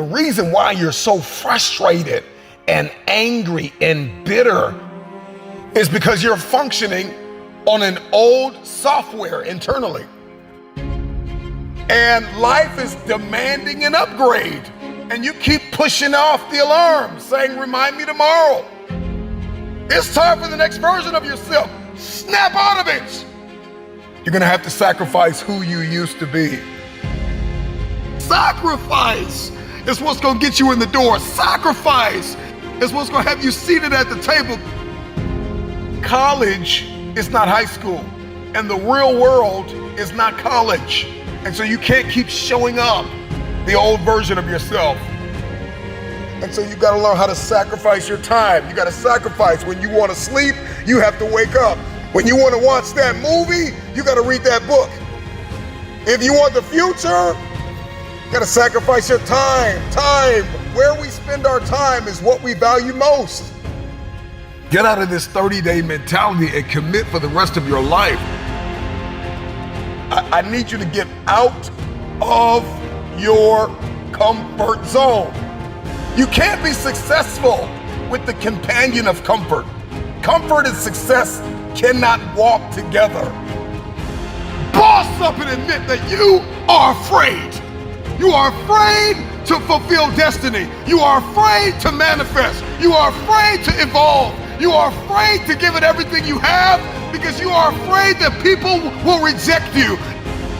The reason why you're so frustrated and angry and bitter is because you're functioning on an old software internally. And life is demanding an upgrade. And you keep pushing off the alarm, saying, remind me tomorrow. It's time for the next version of yourself. Snap out of it. You're gonna have to sacrifice who you used to be. Sacrifice is what's gonna get you in the door. Sacrifice is what's gonna have you seated at the table. College is not high school, and the real world is not college. And so you can't keep showing up the old version of yourself. And so you gotta learn how to sacrifice your time. You gotta sacrifice. When you wanna sleep, you have to wake up. When you wanna watch that movie, you gotta read that book. If you want the future, you gotta sacrifice your time. Time, where we spend our time is what we value most. Get out of this 30-day mentality and commit for the rest of your life. I need you to get out of your comfort zone. You can't be successful with the companion of comfort. Comfort and success cannot walk together. Boss up and admit that you are afraid. You are afraid to fulfill destiny. You are afraid to manifest. You are afraid to evolve. You are afraid to give it everything you have because you are afraid that people will reject you.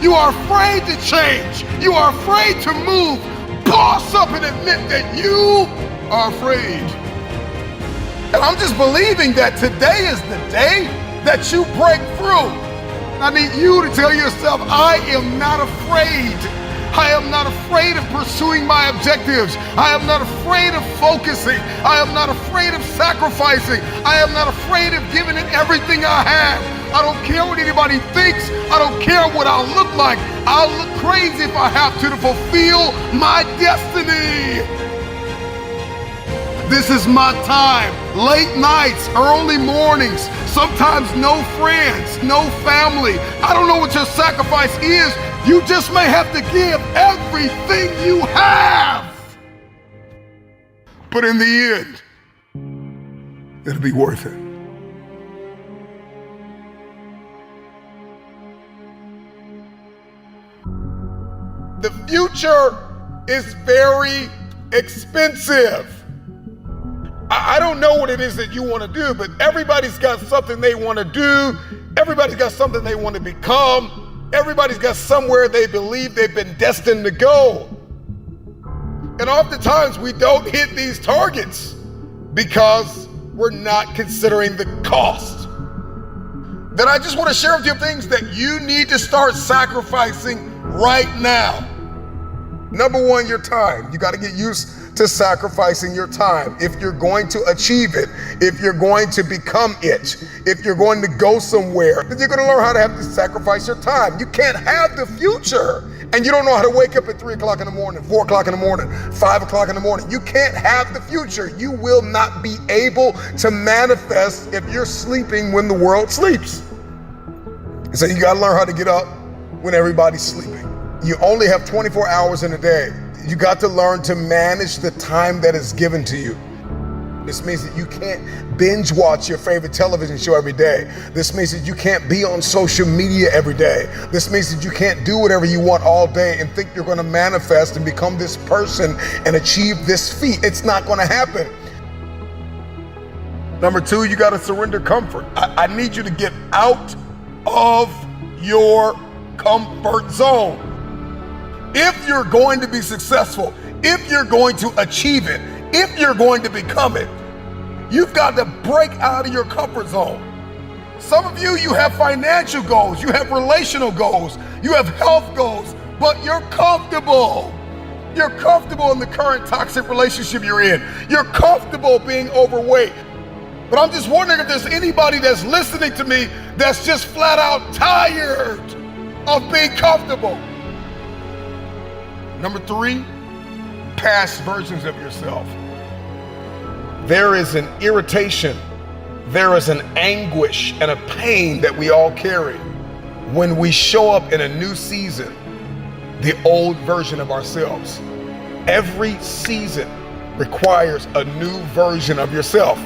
You are afraid to change. You are afraid to move. Boss up and admit that you are afraid. And I'm just believing that today is the day that you break through. I need you to tell yourself, I am not afraid. I am not afraid of pursuing my objectives. I am not afraid of focusing. I am not afraid of sacrificing. I am not afraid of giving it everything I have. I don't care what anybody thinks. I don't care what I'll look like. I'll look crazy if I have to fulfill my destiny. This is my time. Late nights, early mornings, sometimes no friends, no family. I don't know what your sacrifice is. You just may have to give everything you have. But in the end, it'll be worth it. The future is very expensive. I don't know what it is that you want to do, but everybody's got something they want to do. Everybody's got something they want to become. Everybody's got somewhere they believe they've been destined to go. And oftentimes we don't hit these targets because we're not considering the cost. Then I just want to share with you things that you need to start sacrificing right now. Number one, your time. You got to get used to sacrificing your time. If you're going to achieve it, if you're going to become it, if you're going to go somewhere, then you're going to learn how to have to sacrifice your time. You can't have the future and you don't know how to wake up at 3 o'clock in the morning, 4 o'clock in the morning, 5 o'clock in the morning. You can't have the future. You will not be able to manifest if you're sleeping when the world sleeps. So you got to learn how to get up when everybody's sleeping. You only have 24 hours in a day. You got to learn to manage the time that is given to you. This means that you can't binge watch your favorite television show every day. This means that you can't be on social media every day. This means that you can't do whatever you want all day and think you're going to manifest and become this person and achieve this feat. It's not going to happen. Number two, you got to surrender comfort. I need you to get out of your comfort zone. If you're going to be successful, if you're going to achieve it, if you're going to become it, you've got to break out of your comfort zone. Some of you have financial goals, you have relational goals, you have health goals, but you're comfortable. You're comfortable in the current toxic relationship you're in. You're comfortable being overweight. But I'm just wondering if there's anybody that's listening to me that's just flat out tired of being comfortable. Number three, past versions of yourself. There is an irritation, there is an anguish and a pain that we all carry when we show up in a new season, the old version of ourselves. Every season requires a new version of yourself.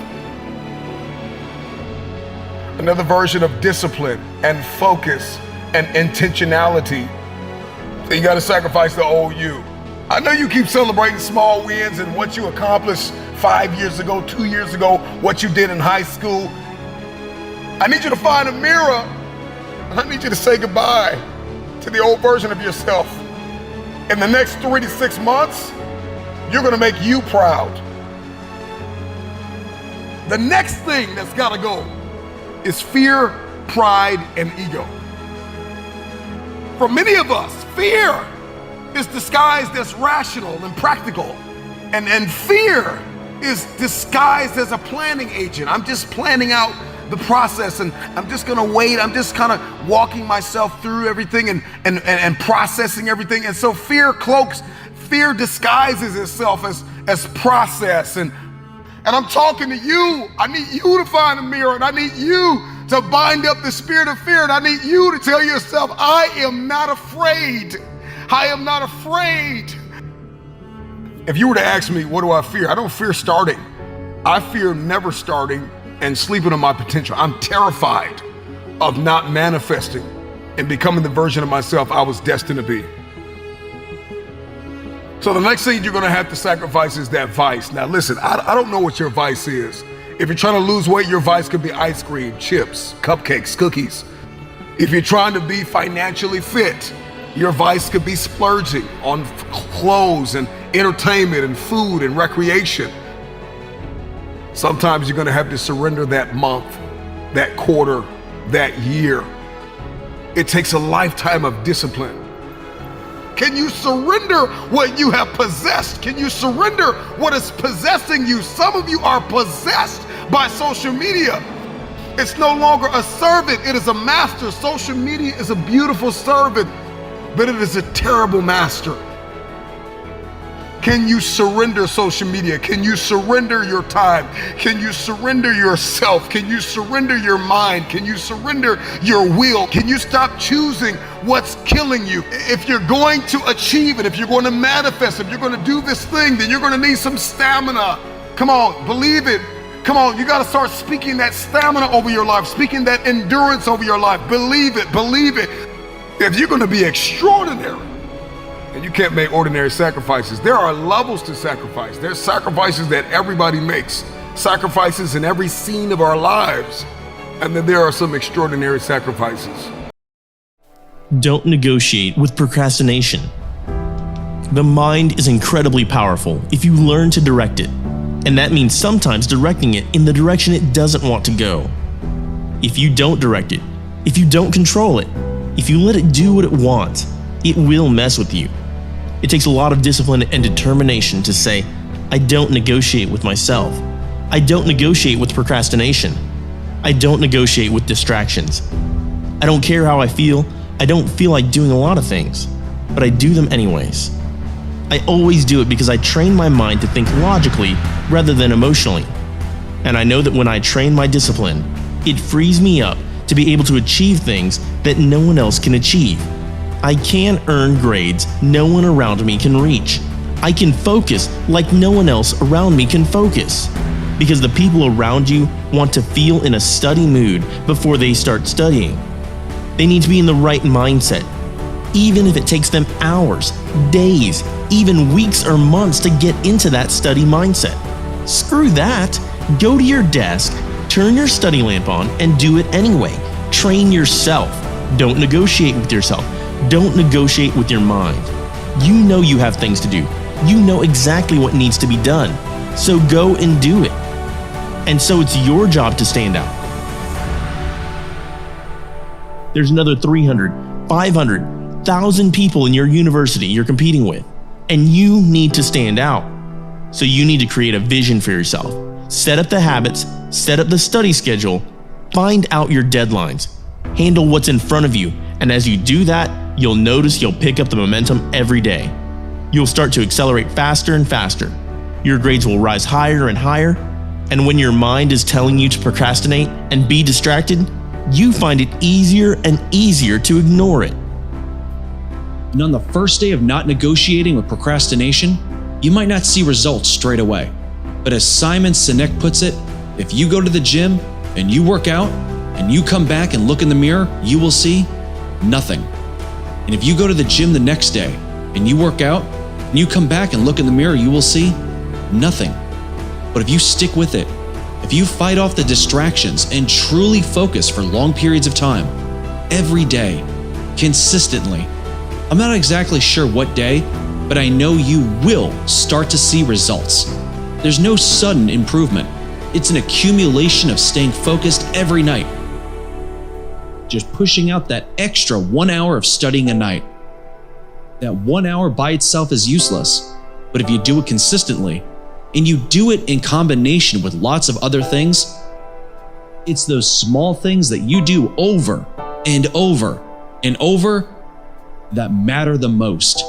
Another version of discipline and focus and intentionality. So you got to sacrifice the old you. I know you keep celebrating small wins and what you accomplished 5 years ago, 2 years ago, what you did in high school. I need you to find a mirror, and I need you to say goodbye to the old version of yourself. In the next 3 to 6 months, you're gonna make you proud. The next thing that's gotta go is fear, pride, and ego. For many of us, fear is disguised as rational and practical. And fear is disguised as a planning agent. I'm just planning out the process and I'm just gonna wait. I'm just kind of walking myself through everything and processing everything. And so fear disguises itself as process. And I'm talking to you. I need you to find a mirror, and I need you to bind up the spirit of fear. And I need you to tell yourself, I am not afraid. I am not afraid. If you were to ask me, what do I fear? I don't fear starting. I fear never starting and sleeping on my potential. I'm terrified of not manifesting and becoming the version of myself I was destined to be. So the next thing you're gonna have to sacrifice is that vice. Now listen, I don't know what your vice is. If you're trying to lose weight, your vice could be ice cream, chips, cupcakes, cookies. If you're trying to be financially fit, your vice could be splurging on clothes and entertainment and food and recreation. Sometimes you're gonna have to surrender that month, that quarter, that year. It takes a lifetime of discipline. Can you surrender what you have possessed? Can you surrender what is possessing you? Some of you are possessed by social media. It's no longer a servant, it is a master. Social media is a beautiful servant, but it is a terrible master. Can you surrender social media? Can you surrender your time? Can you surrender yourself? Can you surrender your mind? Can you surrender your will? Can you stop choosing what's killing you? If you're going to achieve it, if you're going to manifest, if you're going to do this thing, then you're going to need some stamina. Come on, believe it. Come on, you got to start speaking that stamina over your life, speaking that endurance over your life. Believe it, believe it. If you're going to be extraordinary, and you can't make ordinary sacrifices. There are levels to sacrifice. There's sacrifices that everybody makes, sacrifices in every scene of our lives. And then there are some extraordinary sacrifices. Don't negotiate with procrastination. The mind is incredibly powerful if you learn to direct it. And that means sometimes directing it in the direction it doesn't want to go. If you don't direct it, if you don't control it, if you let it do what it wants, it will mess with you. It takes a lot of discipline and determination to say, I don't negotiate with myself. I don't negotiate with procrastination. I don't negotiate with distractions. I don't care how I feel. I don't feel like doing a lot of things, but I do them anyways. I always do it because I train my mind to think logically rather than emotionally. And I know that when I train my discipline, it frees me up to be able to achieve things that no one else can achieve. I can earn grades no one around me can reach. I can focus like no one else around me can focus. Because the people around you want to feel in a study mood before they start studying. They need to be in the right mindset, even if it takes them hours, days, even weeks or months to get into that study mindset. Screw that. Go to your desk, turn your study lamp on, and do it anyway. Train yourself. Don't negotiate with yourself. Don't negotiate with your mind. You know you have things to do. You know exactly what needs to be done. So go and do it. And so it's your job to stand out. There's another 300, 500, 1,000 people in your university you're competing with, and you need to stand out. So you need to create a vision for yourself. Set up the habits, set up the study schedule, find out your deadlines, handle what's in front of you, and as you do that, you'll notice you'll pick up the momentum every day. You'll start to accelerate faster and faster. Your grades will rise higher and higher, and when your mind is telling you to procrastinate and be distracted, you find it easier and easier to ignore it. And on the first day of not negotiating with procrastination, You might not see results straight away, but as Simon Sinek puts it, if you go to the gym and you work out and you come back and look in the mirror, you will see nothing. And if you go to the gym the next day and you work out and you come back and look in the mirror, you will see nothing. But if you stick with it, if you fight off the distractions and truly focus for long periods of time, every day, consistently, I'm not exactly sure what day, but I know you will start to see results. There's no sudden improvement. It's an accumulation of staying focused every night. Just pushing out that extra 1 hour of studying a night. That 1 hour by itself is useless, but if you do it consistently, and you do it in combination with lots of other things, it's those small things that you do over and over and over that matter the most.